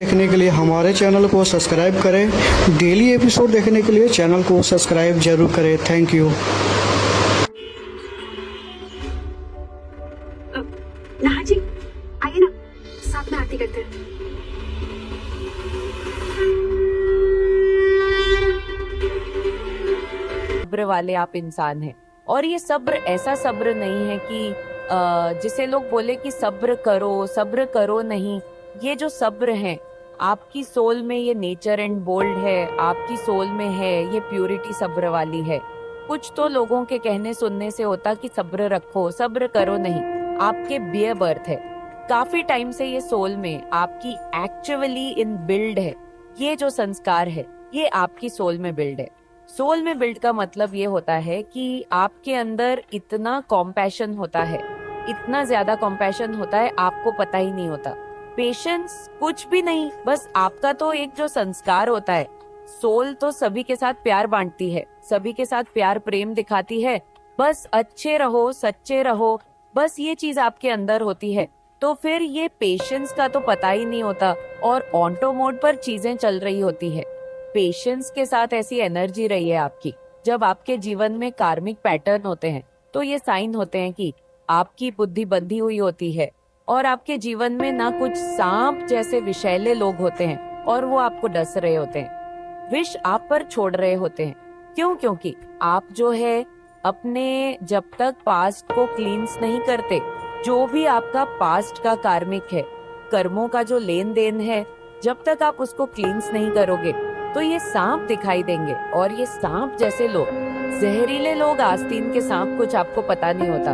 देखने के लिए हमारे चैनल को सब्सक्राइब करें। डेली एपिसोड देखने के लिए चैनल को सब्सक्राइब जरूर करें। Thank you. नहा जी, आइए ना, साथ में आरती करते हैं। सब्र वाले आप इंसान हैं। और ये सब्र ऐसा सब्र नहीं है कि जिसे लोग बोले कि सब्र करो नहीं। ये जो सब्र है आपकी सोल में, ये नेचर एंड बोल्ड है, आपकी सोल में है, ये प्यूरिटी सब्र वाली है। कुछ तो लोगों के कहने सुनने से होता कि सब्र रखो, सब्र करो नहीं, आपके बियर बर्थ है। काफी टाइम से ये सोल में आपकी एक्चुअली इन बिल्ड है। ये जो संस्कार है ये आपकी सोल में बिल्ड है। सोल में बिल्ड का मतलब ये होता है कि आपके अंदर इतना कॉम्पैशन होता है, इतना ज्यादा कॉम्पैशन होता है, आपको पता ही नहीं होता। पेशेंस कुछ भी नहीं, बस आपका तो एक जो संस्कार होता है। सोल तो सभी के साथ प्यार बांटती है, सभी के साथ प्यार प्रेम दिखाती है। बस अच्छे रहो, सच्चे रहो, बस ये चीज आपके अंदर होती है। तो फिर ये पेशेंस का तो पता ही नहीं होता और ऑटो मोड पर चीजें चल रही होती है। पेशेंस के साथ ऐसी एनर्जी रही है आपकी। जब आपके जीवन में कार्मिक पैटर्न होते हैं तो ये साइन होते हैं कि आपकी बुद्धि बंधी हुई होती है और आपके जीवन में ना कुछ सांप जैसे विषैले लोग होते हैं और वो आपको डस रहे होते हैं, विष आप पर छोड़ रहे होते हैं। क्यों? क्योंकि आप जो है अपने जब तक पास्ट को क्लींस नहीं करते, जो भी आपका पास्ट का कार्मिक है, कर्मों का जो लेन देन है, जब तक आप उसको क्लींस नहीं करोगे तो ये सांप दिखाई देंगे। और ये सांप जैसे लोग, जहरीले लोग, आस्तीन के सांप, कुछ आपको पता नहीं होता,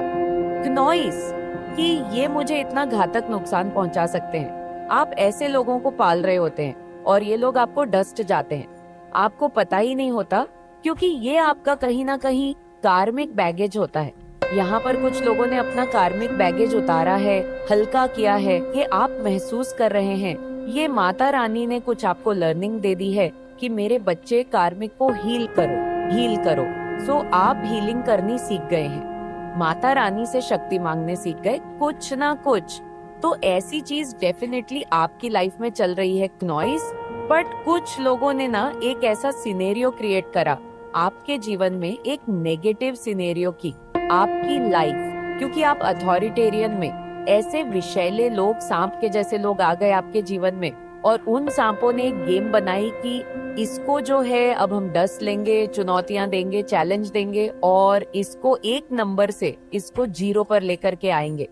क्नॉइस, कि ये मुझे इतना घातक नुकसान पहुंचा सकते हैं। आप ऐसे लोगों को पाल रहे होते हैं और ये लोग आपको डस्ट जाते हैं, आपको पता ही नहीं होता, क्योंकि ये आपका कहीं ना कहीं कार्मिक बैगेज होता है। यहाँ पर कुछ लोगों ने अपना कार्मिक बैगेज उतारा है, हल्का किया है, ये आप महसूस कर रहे हैं। ये माता रानी ने कुछ आपको लर्निंग दे दी है कि मेरे बच्चे कार्मिक को हील करो। सो आप हीलिंग करनी सीख गए हैं, माता रानी से शक्ति मांगने सीख गए कुछ ना कुछ। तो ऐसी चीज डेफिनेटली आपकी लाइफ में चल रही है, क्नॉइस। बट कुछ लोगों ने ना एक ऐसा सिनेरियो क्रिएट करा आपके जीवन में, एक नेगेटिव सिनेरियो की आपकी लाइफ, क्योंकि आप अथॉरिटेरियन में ऐसे विषैले लोग, सांप के जैसे लोग आ गए आपके जीवन में और उन सांपों ने एक गेम बनाई कि इसको जो है अब हम डस लेंगे, चुनौतियां देंगे, चैलेंज देंगे और इसको एक नंबर से इसको 0 पर लेकर के आएंगे।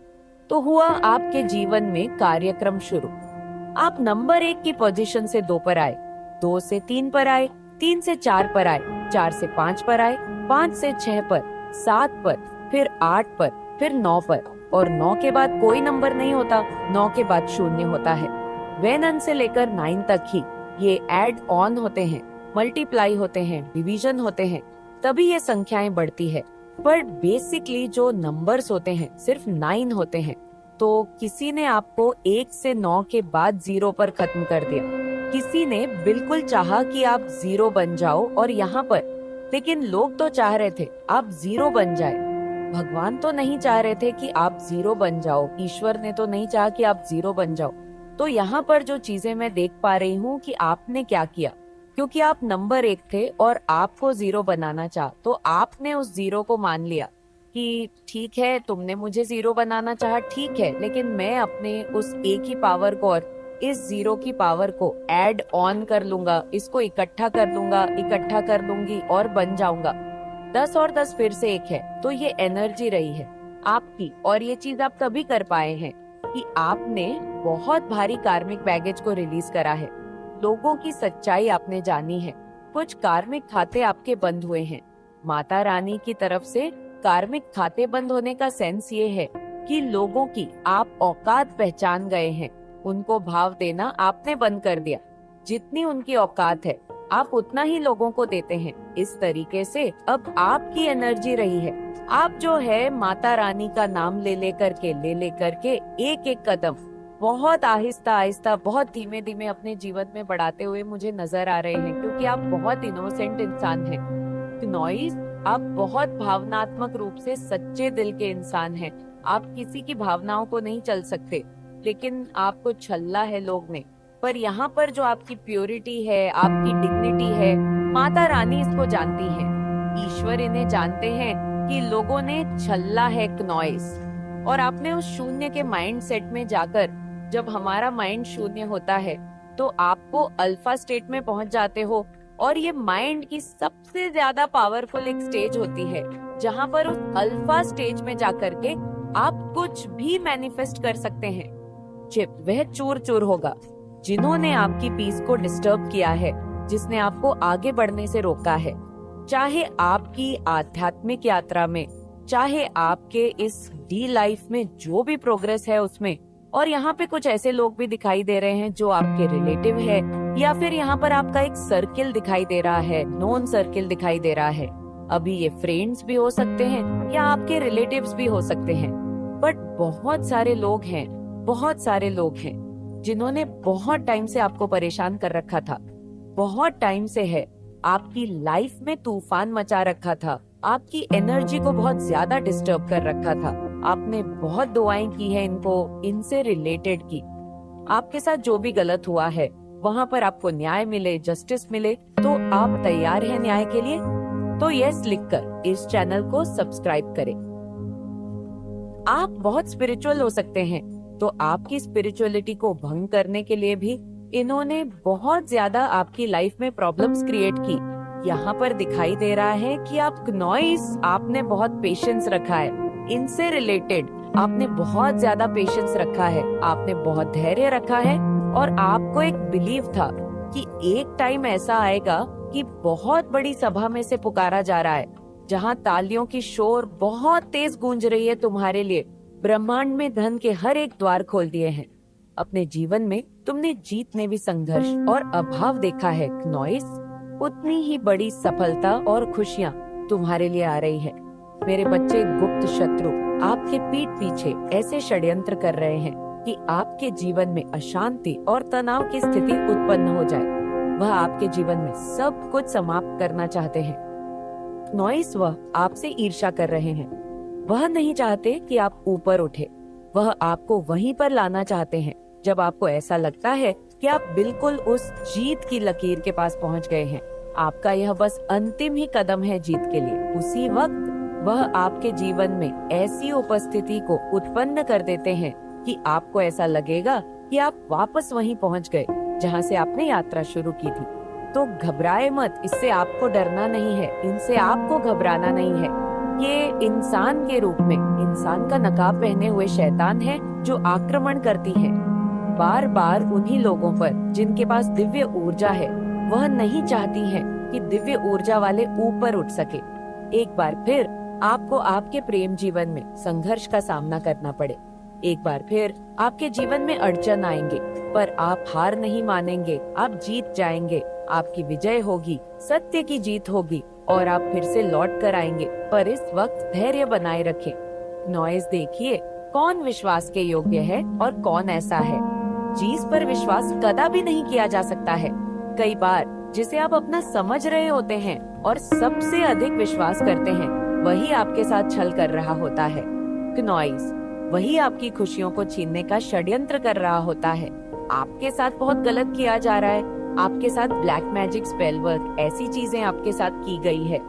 तो हुआ आपके जीवन में कार्यक्रम शुरू। आप नंबर 1 की पोजीशन से 2 पर आए, 2 से 3 पर आए, 3 से 4 पर आए, 4 से 5 पर आए, 5 से 6 पर, 7 पर, फिर 8 पर, फिर 9 पर। और 9 के बाद कोई नंबर नहीं होता, 9 के बाद 0 होता है। वेनन से लेकर 9 तक ही ये ऐड ऑन होते हैं, मल्टीप्लाई होते हैं, डिवीजन होते हैं, तभी ये संख्याएं बढ़ती है। पर बेसिकली जो नंबर्स होते हैं सिर्फ 9 होते हैं। तो किसी ने आपको 1 से 9 के बाद 0 पर खत्म कर दिया। किसी ने बिल्कुल चाहा कि आप 0 बन जाओ और यहाँ पर, लेकिन लोग तो चाह रहे थे आप 0 बन जाए। भगवान तो नहीं चाह रहे थे कि आप 0 बन जाओ, ईश्वर ने तो नहीं चाहा कि आप 0 बन जाओ। तो यहाँ पर जो चीजें मैं देख पा रही हूँ कि आपने क्या किया, क्योंकि आप नंबर 1 थे और आपको 0 बनाना चाहा, तो आपने उस 0 को मान लिया कि ठीक है, तुमने मुझे 0 बनाना चाहा, ठीक है, लेकिन मैं अपने उस 1 की पावर को और इस 0 की पावर को ऐड ऑन कर लूंगा, इसको इकट्ठा कर लूंगा, इकट्ठा कर लूंगी और बन जाऊंगा। 10 और 10 फिर से 1 है। तो ये एनर्जी रही है आपकी। और ये चीज आप तभी कर पाए हैं कि आपने बहुत भारी कार्मिक बैगेज को रिलीज करा है, लोगों की सच्चाई आपने जानी है, कुछ कार्मिक खाते आपके बंद हुए हैं। माता रानी की तरफ से कार्मिक खाते बंद होने का सेंस ये है कि लोगों की आप औकात पहचान गए हैं, उनको भाव देना आपने बंद कर दिया। जितनी उनकी औकात है आप उतना ही लोगों को देते हैं। इस तरीके से अब आपकी एनर्जी रही है, आप जो है माता रानी का नाम ले ले करके एक एक कदम बहुत आहिस्ता आहिस्ता, बहुत धीमे धीमे अपने जीवन में बढ़ाते हुए मुझे नजर आ रहे हैं, क्योंकि आप बहुत इनोसेंट इंसान हैं। नॉइस, आप बहुत भावनात्मक रूप से सच्चे दिल के इंसान हैं। आप किसी की भावनाओं को नहीं चल सकते, लेकिन आपको छल्ला है लोग ने पर यहाँ पर जो आपकी प्योरिटी है, आपकी डिग्निटी है, माता रानी इसको जानती है। ईश्वर इन्हें जानते हैं कि लोगों ने छल्ला है नॉइस। और आपने उस शून्य के माइंड सेट में जाकर, जब हमारा माइंड शून्य होता है तो आपको अल्फा स्टेट में पहुंच जाते हो, और ये माइंड की सबसे ज्यादा पावरफुल एक स्टेज होती है, जहां पर उस अल्फा स्टेज में जाकर के आप कुछ भी मैनिफेस्ट कर सकते हैं। चिप वह चूर चूर होगा जिन्होंने आपकी पीस को डिस्टर्ब किया है, जिसने आपको आगे बढ़ने से रोका है, चाहे आपकी आध्यात्मिक यात्रा में, चाहे आपके इस डी लाइफ में जो भी प्रोग्रेस है उसमें। और यहाँ पे कुछ ऐसे लोग भी दिखाई दे रहे हैं जो आपके रिलेटिव है, या फिर यहाँ पर आपका एक सर्किल दिखाई दे रहा है, नॉन सर्किल दिखाई दे रहा है। अभी ये फ्रेंड्स भी हो सकते हैं या आपके रिलेटिव्स भी हो सकते हैं, बट बहुत सारे लोग हैं, बहुत सारे लोग हैं जिन्होंने बहुत टाइम से आपको परेशान कर रखा था, बहुत टाइम से है, आपकी लाइफ में तूफान मचा रखा था, आपकी एनर्जी को बहुत ज्यादा डिस्टर्ब कर रखा था। आपने बहुत दुआएं की है इनको, इनसे रिलेटेड की। आपके साथ जो भी गलत हुआ है वहाँ पर आपको न्याय मिले, जस्टिस मिले, तो आप तैयार हैं न्याय के लिए? तो यस लिखकर इस चैनल को सब्सक्राइब करें। आप बहुत स्पिरिचुअल हो सकते हैं, तो आपकी स्पिरिचुअलिटी को भंग करने के लिए भी इन्होंने बहुत ज्यादा आपकी लाइफ में प्रॉब्लम्स क्रिएट की। यहाँ पर दिखाई दे रहा है कि आप नॉइस, आपने बहुत पेशेंस रखा है, इनसे रिलेटेड आपने बहुत ज्यादा पेशेंस रखा है, आपने बहुत धैर्य रखा है, और आपको एक बिलीव था कि एक टाइम ऐसा आएगा कि बहुत बड़ी सभा में से पुकारा जा रहा है, जहाँ तालियों की शोर बहुत तेज गूंज रही है तुम्हारे लिए। ब्रह्मांड में धन के हर एक द्वार खोल दिए हैं। अपने जीवन में तुमने जीत में भी संघर्ष और अभाव देखा है नॉइस, उतनी ही बड़ी सफलता और खुशियाँ तुम्हारे लिए आ रही है। मेरे बच्चे, गुप्त शत्रु आपके पीठ पीछे ऐसे षड्यंत्र कर रहे हैं कि आपके जीवन में अशांति और तनाव की स्थिति उत्पन्न हो जाए। वह आपके जीवन में सब कुछ समाप्त करना चाहते हैं नॉइस। वह आपसे ईर्ष्या कर रहे हैं। वह नहीं चाहते कि आप ऊपर उठे। वह आपको वहीं पर लाना चाहते हैं जब आपको ऐसा लगता है कि आप बिल्कुल उस जीत की लकीर के पास पहुंच गए हैं। आपका यह बस अंतिम ही कदम है जीत के लिए। उसी वक्त वह आपके जीवन में ऐसी उपस्थिति को उत्पन्न कर देते हैं कि आपको ऐसा लगेगा कि आप वापस वहीं पहुंच गए जहां से आपने यात्रा शुरू की थी। तो घबराए मत, इससे आपको डरना नहीं है, इनसे आपको घबराना नहीं है। ये इंसान के रूप में, इंसान का नकाब पहने हुए शैतान है जो आक्रमण करती है बार बार उन्हीं लोगों पर जिनके पास दिव्य ऊर्जा है। वह नहीं चाहती है कि दिव्य ऊर्जा वाले ऊपर उठ सके। एक बार फिर आपको आपके प्रेम जीवन में संघर्ष का सामना करना पड़े। एक बार फिर आपके जीवन में अड़चन आएंगे, पर आप हार नहीं मानेंगे, आप जीत जाएंगे। आपकी विजय होगी, सत्य की जीत होगी और आप फिर से लौट कर आएंगे। पर इस वक्त धैर्य बनाए रखें। नॉइस देखिए कौन विश्वास के योग्य है और कौन ऐसा है जिस पर विश्वास कदा भी नहीं किया जा सकता है। कई बार जिसे आप अपना समझ रहे होते हैं और सबसे अधिक विश्वास करते हैं, वही आपके साथ छल कर रहा होता है। नॉइस वही आपकी खुशियों को छीनने का षड्यंत्र कर रहा होता है। आपके साथ बहुत गलत किया जा रहा है। आपके साथ ब्लैक मैजिक, स्पेल वर्क, ऐसी चीजें आपके साथ की गई है।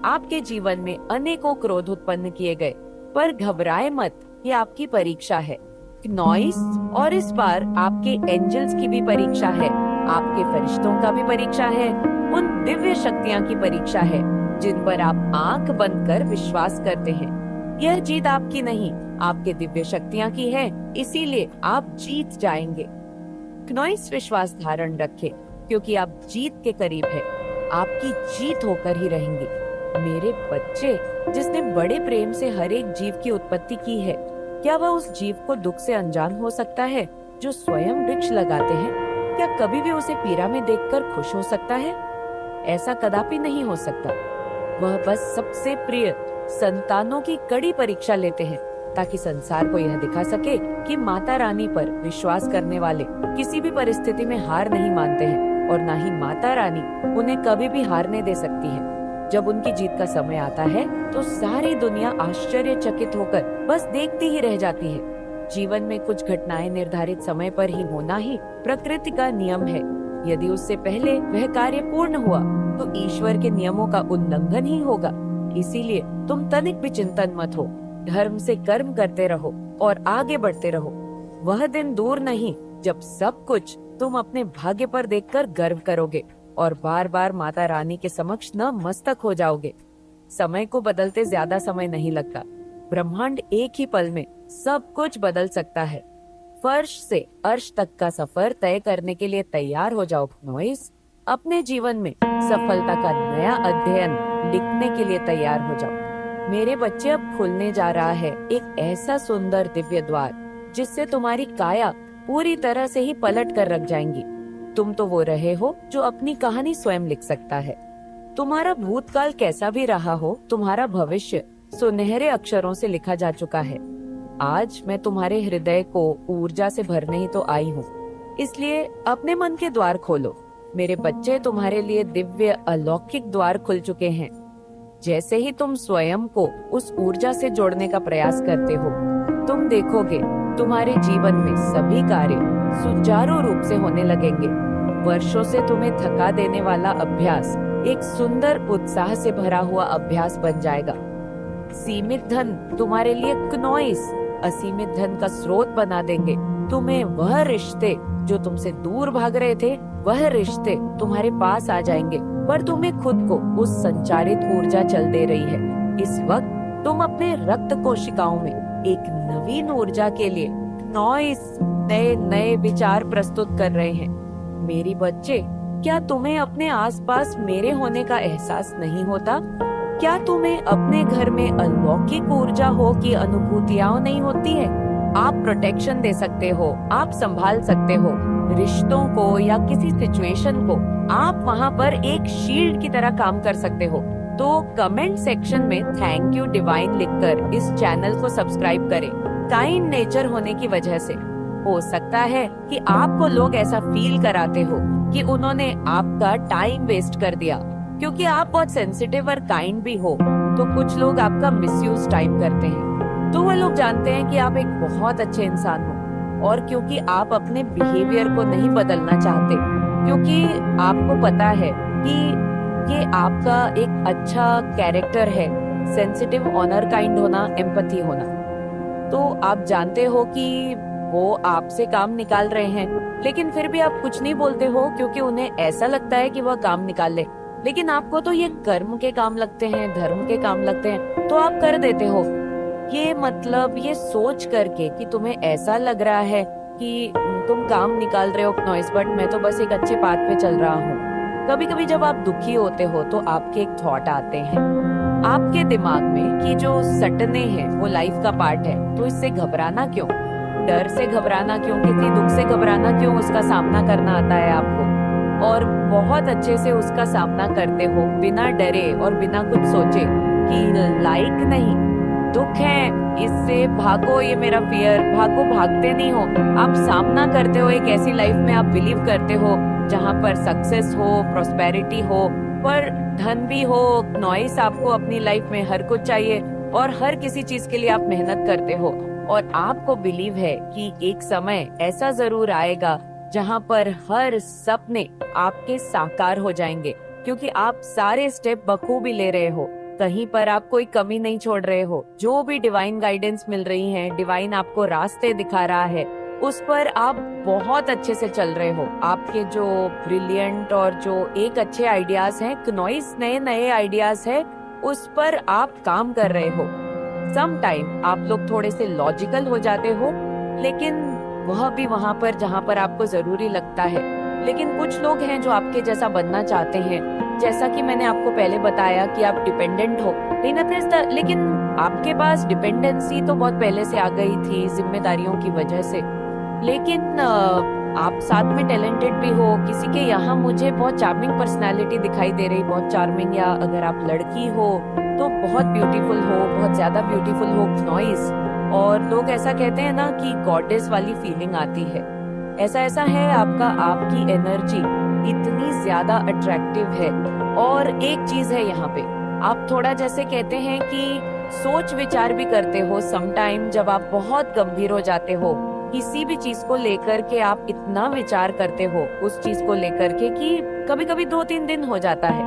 आपके जीवन में अनेकों क्रोध उत्पन्न किए गए, पर घबराए मत, ये आपकी परीक्षा है नॉइस। और इस बार आपके एंजल्स की भी परीक्षा है, आपके फरिश्तों का भी परीक्षा है, उन दिव्य शक्तियाँ की परीक्षा है जिन पर आप आंख बंद कर विश्वास करते हैं। यह जीत आपकी नहीं, आपके दिव्य शक्तियाँ की है, इसीलिए आप जीत जाएंगे। नॉइस विश्वास धारण रखें, क्योंकि आप जीत के करीब है। आपकी जीत होकर ही रहेंगी। मेरे बच्चे, जिसने बड़े प्रेम से हर एक जीव की उत्पत्ति की है, क्या वह उस जीव को दुख से अनजान हो सकता है जो स्वयं वृक्ष लगाते हैं? क्या कभी भी उसे पीड़ा में देखकर खुश हो सकता है? ऐसा कदापि नहीं हो सकता। वह बस सबसे प्रिय संतानों की कड़ी परीक्षा लेते हैं, ताकि संसार को यह दिखा सके कि माता रानी पर विश्वास करने वाले किसी भी परिस्थिति में हार नहीं मानते हैं, और न ही माता रानी उन्हें कभी भी हारने दे सकती है। जब उनकी जीत का समय आता है तो सारी दुनिया आश्चर्यचकित होकर बस देखती ही रह जाती है। जीवन में कुछ घटनाएं निर्धारित समय पर ही होना ही प्रकृति का नियम है। यदि उससे पहले वह कार्य पूर्ण हुआ तो ईश्वर के नियमों का उल्लंघन ही होगा। इसीलिए तुम तनिक भी चिंतन मत हो, धर्म से कर्म करते रहो और आगे बढ़ते रहो। वह दिन दूर नहीं जब सब कुछ तुम अपने भाग्य पर देखकर गर्व करोगे और बार बार माता रानी के समक्ष नतमस्तक हो जाओगे। समय को बदलते ज्यादा समय नहीं लगता। ब्रह्मांड एक ही पल में सब कुछ बदल सकता है। फर्श से अर्श तक का सफर तय करने के लिए तैयार हो जाओ नॉइस। अपने जीवन में सफलता का नया अध्ययन लिखने के लिए तैयार हो जाओ। मेरे बच्चे, अब खुलने जा रहा है एक ऐसा सुंदर दिव्य द्वार जिससे तुम्हारी काया पूरी तरह से ही पलट कर रख जाएंगी। तुम तो वो रहे हो जो अपनी कहानी स्वयं लिख सकता है। तुम्हारा भूतकाल कैसा भी रहा हो, तुम्हारा भविष्य सुनहरे अक्षरों से लिखा जा चुका है। आज मैं तुम्हारे हृदय को ऊर्जा से भरने ही तो आई हूँ, इसलिए अपने मन के द्वार खोलो। मेरे बच्चे, तुम्हारे लिए दिव्य अलौकिक द्वार खुल चुके हैं। जैसे ही तुम स्वयं को उस ऊर्जा से जोड़ने का प्रयास करते हो, तुम देखोगे तुम्हारे जीवन में सभी कार्य सुचारू रूप से होने लगेंगे। वर्षों से तुम्हें थका देने वाला अभ्यास एक सुंदर उत्साह से भरा हुआ अभ्यास बन जाएगा। सीमित धन तुम्हारे लिए क्नॉइस असीमित धन का स्रोत बना देंगे। तुम्हें वह रिश्ते जो तुमसे दूर भाग रहे थे, वह रिश्ते तुम्हारे पास आ जाएंगे, पर तुम्हें खुद को उस संचारित ऊर्जा चल दे रही है। इस वक्त तुम अपने रक्त कोशिकाओं में एक नवीन ऊर्जा के लिए नॉइस नए नए विचार प्रस्तुत कर रहे हैं। मेरी बच्चे, क्या तुम्हें अपने आसपास मेरे होने का एहसास नहीं होता? क्या तुम्हें अपने घर में अलौकिक ऊर्जा हो की अनुभूतियां नहीं होती है? आप प्रोटेक्शन दे सकते हो, आप संभाल सकते हो रिश्तों को या किसी सिचुएशन को। आप वहाँ पर एक शील्ड की तरह काम कर सकते हो। तो कमेंट सेक्शन में थैंक यू डिवाइन लिखकर इस चैनल को सब्सक्राइब करें। काइंड नेचर होने की वजह से हो सकता है कि आपको लोग ऐसा फील कराते हो कि उन्होंने आपका टाइम वेस्ट कर दिया। क्योंकि आप बहुत सेंसिटिव और काइंड भी हो, तो कुछ लोग आपका मिसयूज टाइम करते हैं। तो वो लोग जानते हैं कि आप एक बहुत अच्छे इंसान हो, और क्योंकि आप अपने बिहेवियर को नहीं बदलना चाहते, क्योंकि आपको पता है कि ये आपका एक अच्छा कैरेक्टर है, सेंसिटिव, ऑनर काइंड होना, एम्पैथी होना। तो आप जानते हो कि वो आपसे काम निकाल रहे हैं, लेकिन फिर भी आप कुछ नहीं बोलते हो क्योंकि उन्हें ऐसा लगता है कि वह काम निकाल ले। लेकिन आपको तो ये कर्म के काम लगते हैं, धर्म के काम लगते हैं, तो आप कर देते हो। ये मतलब ये सोच करके कि तुम्हें ऐसा लग रहा है कि तुम काम निकाल रहे हो नॉइस, बट मैं तो बस एक अच्छे पाथ पे चल रहा हूँ। कभी कभी जब आप दुखी होते हो तो आपके एक थॉट आते हैं आपके दिमाग में कि जो सटने हैं वो लाइफ का पार्ट है, तो इससे घबराना क्यों? डर से घबराना क्यों? किसी दुख से घबराना क्यों? उसका सामना करना आता है आपको और बहुत अच्छे से उसका सामना करते हो, बिना डरे और बिना कुछ सोचे कि लाइक नहीं, दुख है, इससे भागो, ये मेरा फियर, भागो, भागते नहीं हो। आप सामना करते हो एक ऐसी लाइफ में, आप बिलीव करते हो जहाँ पर सक्सेस हो, प्रॉस्पेरिटी हो, पर धन भी हो, नॉइस आपको अपनी लाइफ में हर कुछ चाहिए और हर किसी चीज के लिए आप मेहनत करते हो। और आपको बिलीव है कि एक समय ऐसा जरूर आएगा जहाँ पर हर सपने आपके साकार हो जाएंगे, क्योंकि आप सारे स्टेप बखूबी ले रहे हो, कहीं पर आप कोई कमी नहीं छोड़ रहे हो। जो भी डिवाइन गाइडेंस मिल रही है, डिवाइन आपको रास्ते दिखा रहा है, उस पर आप बहुत अच्छे से चल रहे हो। आपके जो ब्रिलियंट और जो एक अच्छे आइडियाज हैं, नॉइस नए नए आइडियाज है, उस पर आप काम कर रहे हो। सम टाइम आप लोग थोड़े से लॉजिकल हो जाते हो, लेकिन वह भी वहाँ पर जहाँ पर आपको जरूरी लगता है। लेकिन कुछ लोग हैं जो आपके जैसा बनना चाहते हैं, जैसा कि मैंने आपको पहले बताया कि आप डिपेंडेंट हो, लेकिन आपके पास डिपेंडेंसी तो बहुत पहले से आ गई थी जिम्मेदारियों की वजह से। लेकिन आप साथ में टैलेंटेड भी हो। किसी के यहाँ मुझे बहुत चार्मिंग पर्सनालिटी दिखाई दे रही, बहुत चार्मिंग, या अगर आप लड़की हो तो बहुत ब्यूटीफुल हो, बहुत ज्यादा ब्यूटीफुल हो, नॉइस। और लोग ऐसा कहते हैं ना कि गॉडेस वाली फीलिंग आती है। ऐसा है आपका, आपकी एनर्जी इतनी ज्यादा अट्रैक्टिव है। और एक चीज है यहाँ पे, आप थोड़ा जैसे कहते हैं कि सोच विचार भी करते हो समटाइम, जब आप बहुत गंभीर हो जाते हो किसी भी चीज को लेकर के, आप इतना विचार करते हो उस चीज को लेकर के कि कभी कभी 2-3 दिन हो जाता है,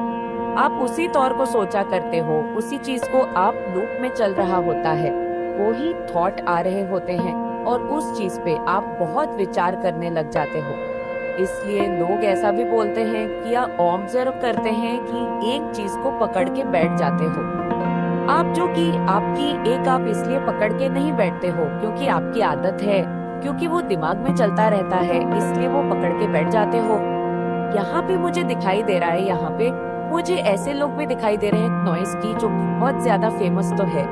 आप उसी तौर को सोचा करते हो, उसी चीज को आप लूप में चल रहा होता है, वो ही थॉट आ रहे होते हैं और उस चीज पे आप बहुत विचार करने लग जाते हो। इसलिए लोग ऐसा भी बोलते हैं कि आप ऑब्जर्व करते हैं कि एक चीज को पकड़ के बैठ जाते हो आप, जो कि आपकी एक आप इसलिए पकड़ के नहीं बैठते हो क्योंकि आपकी आदत है, क्योंकि वो दिमाग में चलता रहता है, इसलिए वो पकड़ के बैठ जाते हो। यहाँ पे मुझे दिखाई दे रहा है, यहाँ पे मुझे ऐसे लोग भी दिखाई दे रहे हैं नॉइस की, जो बहुत ज्यादा फेमस तो है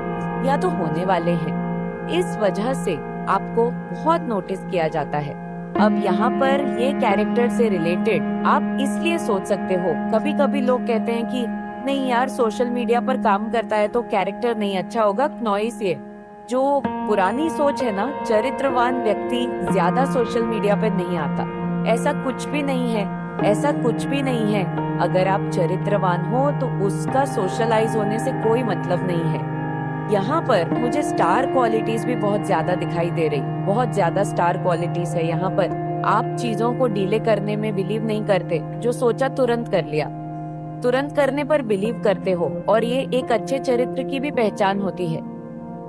या तो होने वाले हैं, इस वजह से आपको बहुत नोटिस किया जाता है। अब यहाँ पर ये कैरेक्टर से रिलेटेड आप इसलिए सोच सकते हो, कभी कभी लोग कहते हैं कि नहीं यार सोशल मीडिया पर काम करता है तो कैरेक्टर नहीं अच्छा होगा, नॉइस ये जो पुरानी सोच है ना, चरित्रवान व्यक्ति ज्यादा सोशल मीडिया पर नहीं आता, ऐसा कुछ भी नहीं है, ऐसा कुछ भी नहीं है। अगर आप चरित्रवान हो तो उसका सोशलाइज होने से कोई मतलब नहीं है। यहाँ पर मुझे स्टार क्वालिटीज भी बहुत ज्यादा दिखाई दे रही, बहुत ज्यादा स्टार क्वालिटीज है यहाँ पर। आप चीजों को डीले करने में बिलीव नहीं करते, जो सोचा तुरंत कर लिया, तुरंत करने पर बिलीव करते हो, और ये एक अच्छे चरित्र की भी पहचान होती है।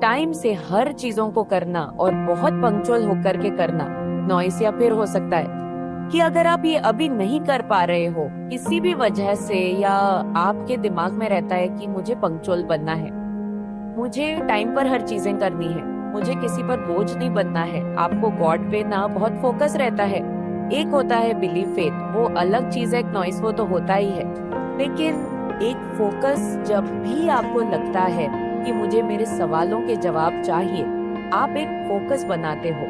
टाइम से हर चीजों को करना और बहुत पंक्चुअल होकर के करना नॉइस, या फिर हो सकता है कि अगर आप ये अभी नहीं कर पा रहे हो किसी भी वजह से, या आपके दिमाग में रहता है कि मुझे पंक्चुअल बनना है, मुझे टाइम पर हर चीजें करनी है, मुझे किसी पर बोझ नहीं बनना है, आपको गॉड पे ना बहुत फोकस रहता है। एक होता है बिलीव फेथ, वो अलग चीज है, नॉइस वो तो होता ही है, लेकिन एक फोकस जब भी आपको लगता है कि मुझे मेरे सवालों के जवाब चाहिए, आप एक फोकस बनाते हो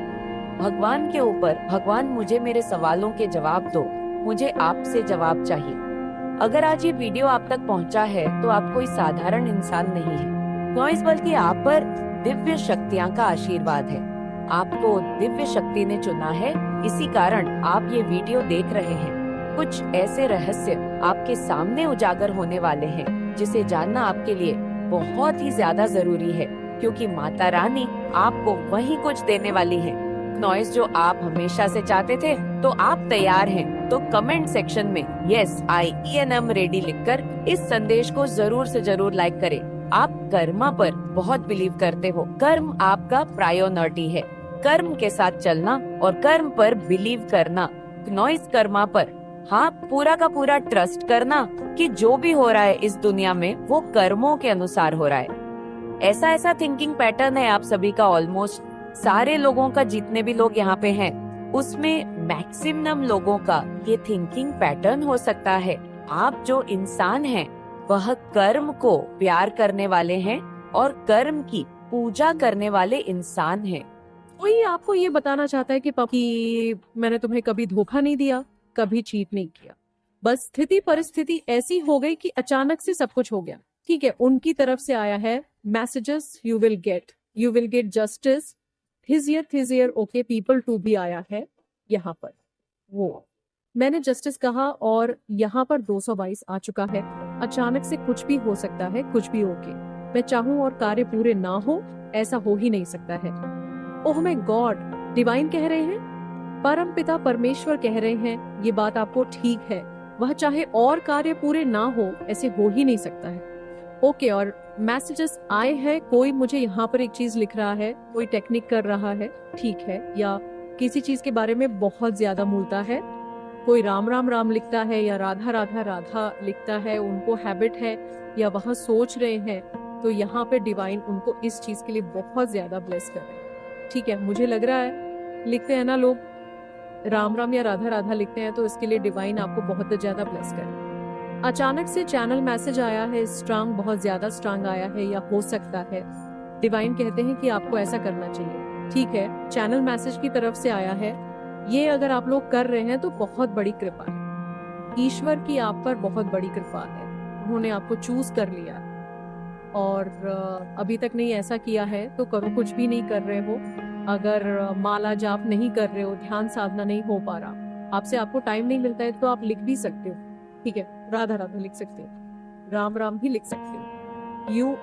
भगवान के ऊपर, भगवान मुझे मेरे सवालों के जवाब दो, मुझे आपसे जवाब चाहिए। अगर आज ये वीडियो आप तक पहुंचा है तो आप कोई साधारण इंसान नहीं है नॉइस, बल्कि आप पर दिव्य शक्तियां का आशीर्वाद है। आपको दिव्य शक्ति ने चुना है, इसी कारण आप ये वीडियो देख रहे हैं। कुछ ऐसे रहस्य आपके सामने उजागर होने वाले हैं जिसे जानना आपके लिए बहुत ही ज्यादा जरूरी है, क्योंकि माता रानी आपको वही कुछ देने वाली है नॉइस जो आप हमेशा से चाहते थे। तो आप तैयार हैं तो कमेंट सेक्शन में यस आई ENM रेडी लिखकर इस संदेश को जरूर से जरूर लाइक करें। आप कर्मा पर बहुत बिलीव करते हो, कर्म आपका प्रायोरिटी है, कर्म के साथ चलना और कर्म पर बिलीव करना, नॉइस कर्मा पर हाँ पूरा का पूरा ट्रस्ट करना कि जो भी हो रहा है इस दुनिया में वो कर्मों के अनुसार हो रहा है। ऐसा थिंकिंग पैटर्न है आप सभी का, ऑलमोस्ट सारे लोगों का, जितने भी लोग यहाँ पे हैं उसमें मैक्सिमम लोगों का ये थिंकिंग पैटर्न हो सकता है। आप जो इंसान हैं वह कर्म को प्यार करने वाले हैं और कर्म की पूजा करने वाले इंसान हैं। कोई आपको ये बताना चाहता है कि मैंने तुम्हें कभी धोखा नहीं दिया, कभी चीट नहीं किया, बस स्थिति परिस्थिति ऐसी हो गई कि अचानक से सब कुछ हो गया। ठीक है, उनकी तरफ से आया है messages, you will get justice, थिजियर ओके पीपल टू भी आया है यहाँ पर। वो मैंने जस्टिस कहा और यहाँ पर 222 आ चुका है। अचानक से कुछ भी हो सकता है, कुछ भी ओके। मैं चाहूं और कार्य पूरे ना हो, ऐसा हो ही नहीं सकता है। ओह माय गॉड, डिवाइन कह रहे हैं, परम पिता परमेश्वर कह रहे हैं ये बात आपको ठीक है, वह चाहे और कार्य पूरे ना हो, ऐसे हो ही नहीं सकता है। ओके, और मैसेजेस आए हैं, कोई मुझे यहाँ पर एक चीज लिख रहा है, कोई टेक्निक कर रहा है, ठीक है, या किसी चीज के बारे में बहुत ज्यादा मूलता है, कोई राम राम राम लिखता है या राधा राधा राधा लिखता है, उनको हैबिट है या वहाँ सोच रहे हैं, तो यहाँ पे डिवाइन उनको इस चीज के लिए बहुत ज्यादा ब्लेस कर रहे हैं। ठीक है, मुझे लग रहा है लिखते हैं ना लोग राम राम या राधा राधा लिखते हैं, तो इसके लिए डिवाइन आपको बहुत ज्यादा ब्लेस करे। अचानक से चैनल मैसेज आया है, स्ट्रांग, बहुत ज्यादा स्ट्रांग आया है, या हो सकता है डिवाइन कहते हैं कि आपको ऐसा करना चाहिए। ठीक है, चैनल मैसेज की तरफ से आया है, ये अगर आप लोग कर रहे हैं तो बहुत बड़ी कृपा है, ईश्वर की आप पर बहुत बड़ी कृपा है, उन्होंने आपको चूज कर लिया और अभी तक नहीं ऐसा किया है तो करो, कुछ भी नहीं कर रहे हो, अगर माला जाप नहीं कर रहे हो, ध्यान साधना नहीं हो पा रहा, आपसे आपको टाइम नहीं मिलता है, तो आप लिख भी सकते हो। ठीक है, राधा राधा लिख सकते हो, राम राम भी लिख सकते हो,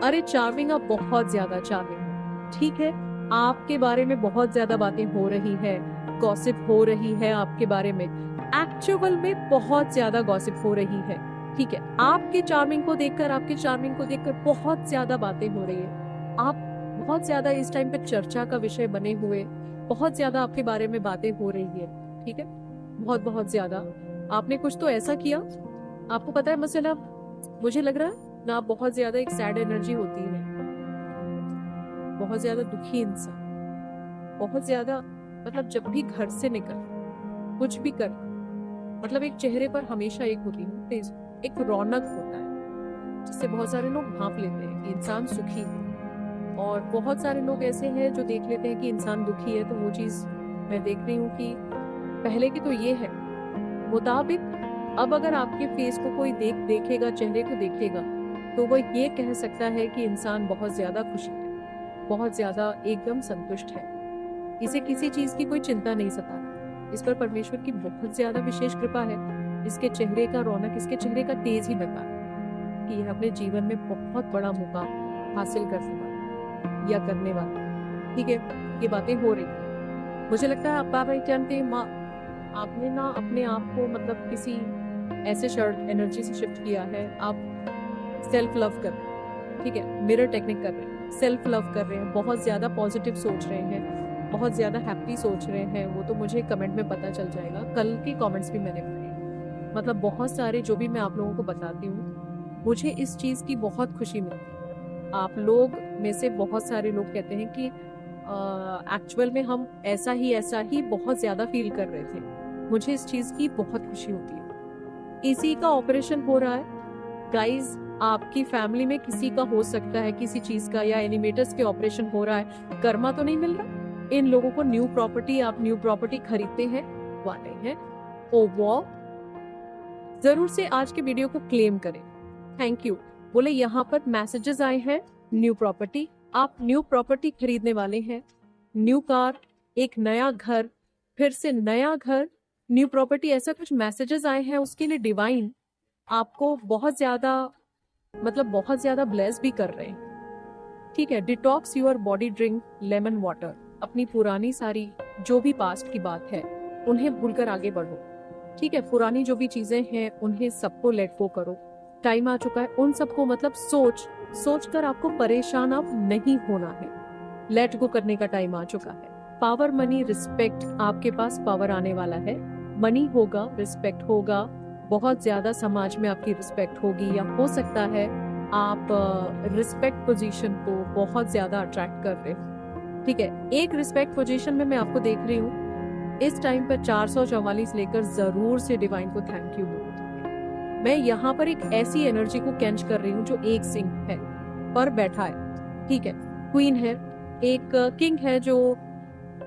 अरे चार्मिंग, आप बहुत ज्यादा चार्मिंग हो, ठीक है। आपके बारे में बहुत ज्यादा बातें हो रही है, गॉसिप हो रही है आपके बारे में, एक्चुअल में बहुत ज्यादा गॉसिप हो रही है, ठीक है। आपके चार्मिंग को देखकर बहुत ज्यादा बातें हो रही है। आप बहुत ज्यादा इस टाइम पे चर्चा का विषय बने हुए, बहुत ज्यादा आपके बारे में बातें हो रही है, ठीक है। बहुत ज्यादा आपने कुछ तो ऐसा किया, आपको पता है मसला, मुझे लग रहा है ना, बहुत ज्यादा एक सैड एनर्जी होती है, बहुत ज्यादा दुखी इंसान, बहुत ज्यादा, मतलब जब भी घर से निकल कुछ भी कर, मतलब एक चेहरे पर हमेशा एक होती है तेज, एक रौनक होता है जिससे बहुत सारे लोग भांप लेते हैं कि इंसान सुखी है। और बहुत सारे लोग ऐसे हैं जो देख लेते हैं कि इंसान दुखी है, तो वो चीज मैं देख रही हूँ कि पहले की तो ये है मुताबिक, अब अगर आपके फेस को कोई देखेगा, चेहरे को देखेगा, तो वो ये कह सकता है कि इंसान बहुत ज्यादा खुशी है, बहुत ज्यादा एकदम संतुष्ट है, इसे किसी चीज की कोई चिंता नहीं सता, इस पर परमेश्वर की बहुत ज्यादा विशेष कृपा है। इसके चेहरे का रौनक, इसके चेहरे का तेज ही बता कि यह अपने जीवन में बहुत बड़ा मुकाम हासिल कर सका या करने वाला, ठीक है। ये बातें हो रही, मुझे लगता है आप बाबा जानते आपने ना अपने आप को मतलब किसी ऐसे शर्ट एनर्जी से शिफ्ट किया है। आप सेल्फ लव कर रहे हैं, ठीक है, मिरर टेक्निक कर रहे हैं, सेल्फ लव कर रहे हैं, बहुत ज्यादा पॉजिटिव सोच रहे हैं, बहुत ज्यादा हैप्पी सोच रहे हैं। वो तो मुझे कमेंट में पता चल जाएगा, कल के कमेंट्स भी मैंने पढ़े, मतलब बहुत सारे जो भी मैं आप लोगों को बताती हूँ, मुझे इस चीज की बहुत खुशी मिलती है। आप लोग में से बहुत सारे लोग कहते हैं कि एक्चुअल में हम ऐसा ही बहुत ज्यादा फील कर रहे थे। मुझे इस चीज की बहुत खुशी होती है। इसी का ऑपरेशन हो रहा है गाइज, आपकी फैमिली में किसी का हो सकता है किसी चीज का, या एनिमेटर्स के ऑपरेशन हो रहा है, कर्मा तो नहीं मिल रहा इन लोगों को। न्यू प्रॉपर्टी, आप न्यू प्रॉपर्टी खरीदते हैं वाले हैं, ओ वो जरूर से आज के वीडियो को क्लेम करें। Thank you. बोले यहाँ पर मैसेजेस आए हैं, न्यू प्रॉपर्टी, आप न्यू प्रॉपर्टी खरीदने वाले हैं, न्यू कार, एक नया घर, फिर से नया घर, न्यू प्रॉपर्टी, ऐसा कुछ मैसेजेस आए हैं। उसके लिए डिवाइन आपको बहुत ज्यादा मतलब बहुत ज्यादा ब्लेस भी कर रहे हैं, ठीक है। Detox your body, drink lemon water, अपनी पुरानी सारी जो भी पास्ट की बात है उन्हें भूलकर आगे बढ़ो, ठीक है। पुरानी जो भी चीजें हैं उन्हें सबको लेट गो करो, टाइम आ चुका है उन सबको, मतलब सोच कर आपको परेशान अब नहीं होना है, लेट गो करने का टाइम आ चुका है। पावर, मनी, रिस्पेक्ट, आपके पास पावर आने वाला है, मनी होगा, रिस्पेक्ट होगा, बहुत ज्यादा समाज में आपकी रिस्पेक्ट होगी, या हो सकता है आप रिस्पेक्ट पोजीशन को बहुत ज्यादा अट्रैक्ट कर रहे हो, ठीक है। एक रिस्पेक्ट पोजीशन में मैं आपको देख रही हूँ इस टाइम पर 444 लेकर, जरूर से डिवाइन को थैंक यू बोलो। मैं यहाँ पर एक ऐसी एनर्जी को कैच कर रही हूँ जो एक सिंह है पर बैठा है, ठीक है, क्वीन है, एक किंग है जो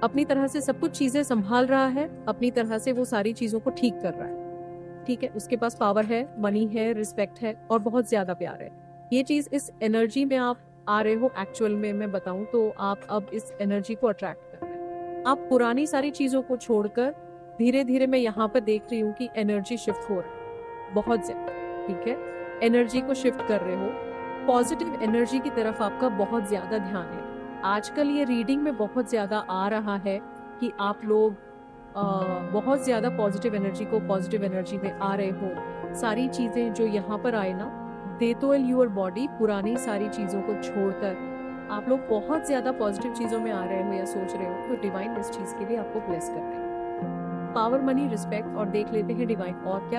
अपनी तरह से सब कुछ चीजें संभाल रहा है, अपनी तरह से वो सारी चीजों को ठीक कर रहा है, ठीक है। उसके पास पावर है, मनी है, रिस्पेक्ट है और बहुत ज्यादा प्यार है। ये चीज इस एनर्जी में आप आ रहे हो, एक्चुअल में मैं बताऊं तो आप अब इस एनर्जी को अट्रैक्ट कर रहे हैं। आप पुरानी सारी चीजों को छोड़कर धीरे धीरे मैं यहाँ पर देख रही हूँ कि एनर्जी शिफ्ट हो रही है बहुत ज्यादा, ठीक है। एनर्जी को शिफ्ट कर रहे हो, पॉजिटिव एनर्जी की तरफ आपका बहुत ज्यादा ध्यान है। आजकल ये रीडिंग में बहुत ज्यादा आ रहा है कि आप लोग बहुत ज्यादा पॉजिटिव एनर्जी में आ रहे हो। सारी चीजें जो यहाँ पर आए ना, दे तो योर बॉडी, पुरानी सारी चीजों को छोड़कर आप लोग बहुत ज्यादा पॉजिटिव चीजों में आ रहे हो या सोच रहे हो, तो डिवाइन इस चीज के लिए आपको ब्लेस कर रहे हैं। पावर, मनी, रिस्पेक्ट, और देख लेते हैं डिवाइन और क्या